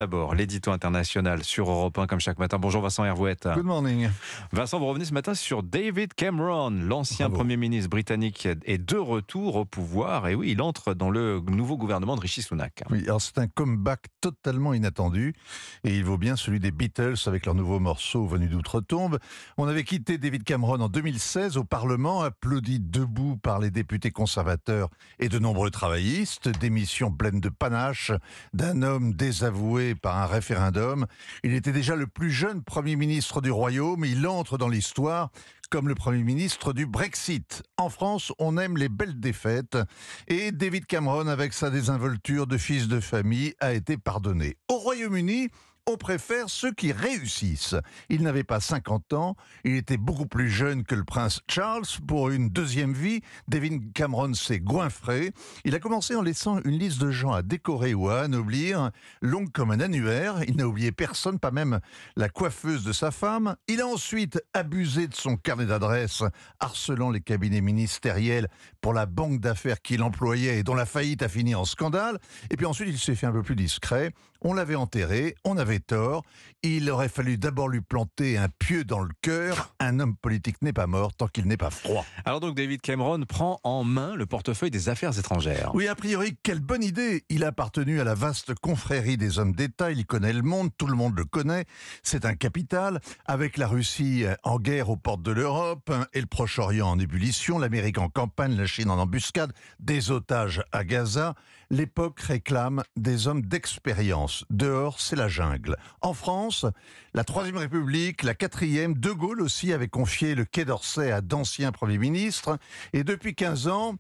D'abord, l'édito international sur Europe 1, comme chaque matin. Bonjour Vincent Hervouette. Good morning. Vincent, vous revenez ce matin sur David Cameron, l'ancien Bravo. Premier ministre britannique est de retour au pouvoir. Et oui, il entre dans le nouveau gouvernement de Rishi Sunak. Oui, alors c'est un comeback totalement inattendu et il vaut bien celui des Beatles avec leur nouveau morceau venu d'outre-tombe. On avait quitté David Cameron en 2016 au Parlement, applaudi debout par les députés conservateurs et de nombreux travaillistes. Démission pleine de panache d'un homme désavoué par un référendum. Il était déjà le plus jeune Premier ministre du Royaume. Il entre dans l'histoire comme le Premier ministre du Brexit. En France, on aime les belles défaites et David Cameron, avec sa désinvolture de fils de famille, a été pardonné. Au Royaume-Uni, on préfère ceux qui réussissent. Il n'avait pas 50 ans, il était beaucoup plus jeune que le prince Charles. Pour une deuxième vie, David Cameron s'est goinfré. Il a commencé en laissant une liste de gens à décorer ou à anoblir, longue comme un annuaire. Il n'a oublié personne, pas même la coiffeuse de sa femme. Il a ensuite abusé de son carnet d'adresses, harcelant les cabinets ministériels pour la banque d'affaires qu'il employait et dont la faillite a fini en scandale. Et puis ensuite, il s'est fait un peu plus discret. On l'avait enterré, on avait tort. Il aurait fallu d'abord lui planter un pieu dans le cœur. Un homme politique n'est pas mort tant qu'il n'est pas froid. Alors donc, David Cameron prend en main le portefeuille des affaires étrangères. Oui, a priori, quelle bonne idée. Il a appartenu à la vaste confrérie des hommes d'État. Il connaît le monde, tout le monde le connaît. C'est un capital. Avec la Russie en guerre aux portes de l'Europe et le Proche-Orient en ébullition, l'Amérique en campagne, la Chine en embuscade, des otages à Gaza, l'époque réclame des hommes d'expérience. Dehors, c'est la jungle. En France, la Troisième République, la Quatrième, De Gaulle aussi avait confié le Quai d'Orsay à d'anciens premiers ministres. Et depuis 15 ans,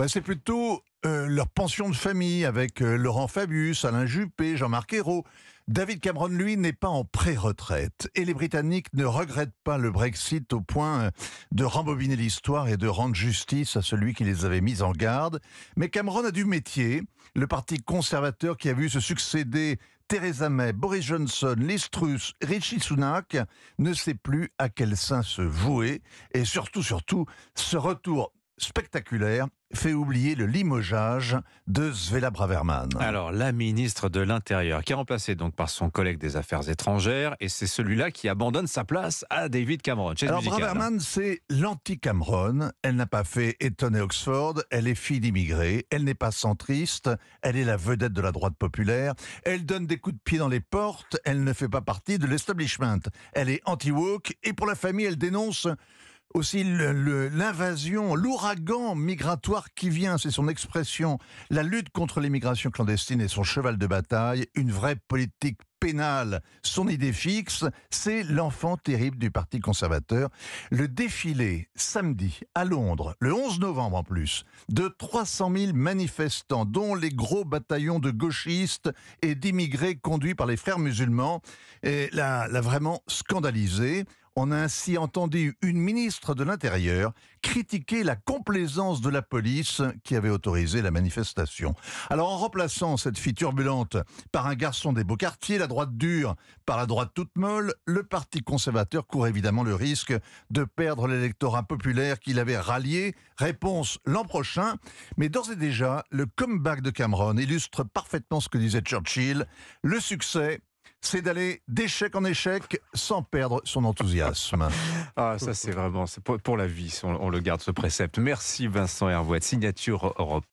c'est plutôt leur pension de famille avec Laurent Fabius, Alain Juppé, Jean-Marc Ayrault. David Cameron, lui, n'est pas en pré-retraite. Et les Britanniques ne regrettent pas le Brexit au point de rembobiner l'histoire et de rendre justice à celui qui les avait mis en garde. Mais Cameron a du métier. Le parti conservateur qui a vu se succéder Theresa May, Boris Johnson, Liz Truss, Rishi Sunak ne sait plus à quel sein se vouer. Et surtout, ce retour spectaculaire fait oublier le limogeage de Svela Braverman. Alors, la ministre de l'Intérieur, qui est remplacée donc par son collègue des Affaires étrangères, et c'est celui-là qui abandonne sa place à David Cameron. Alors, Braverman, c'est l'anti-Cameron. Elle n'a pas fait Eton et Oxford. Elle est fille d'immigrés. Elle n'est pas centriste. Elle est la vedette de la droite populaire. Elle donne des coups de pied dans les portes. Elle ne fait pas partie de l'establishment. Elle est anti-woke. Et pour la famille, elle dénonce aussi l'invasion, l'ouragan migratoire qui vient, c'est son expression. La lutte contre l'immigration clandestine est son cheval de bataille, une vraie politique pénale. Son idée fixe, c'est l'enfant terrible du Parti conservateur. Le défilé, samedi, à Londres, le 11 novembre en plus, de 300 000 manifestants, dont les gros bataillons de gauchistes et d'immigrés conduits par les frères musulmans, l'a vraiment scandalisé. On a ainsi entendu une ministre de l'Intérieur critiquer la complaisance de la police qui avait autorisé la manifestation. Alors en remplaçant cette fille turbulente par un garçon des beaux quartiers, la droite dure par la droite toute molle, le Parti conservateur court évidemment le risque de perdre l'électorat populaire qu'il avait rallié. Réponse l'an prochain. Mais d'ores et déjà, le comeback de Cameron illustre parfaitement ce que disait Churchill. Le succès, c'est d'aller d'échec en échec sans perdre son enthousiasme. Ah, ça c'est vraiment, c'est pour la vie, on le garde ce précepte. Merci Vincent Hervouette, signature Europe.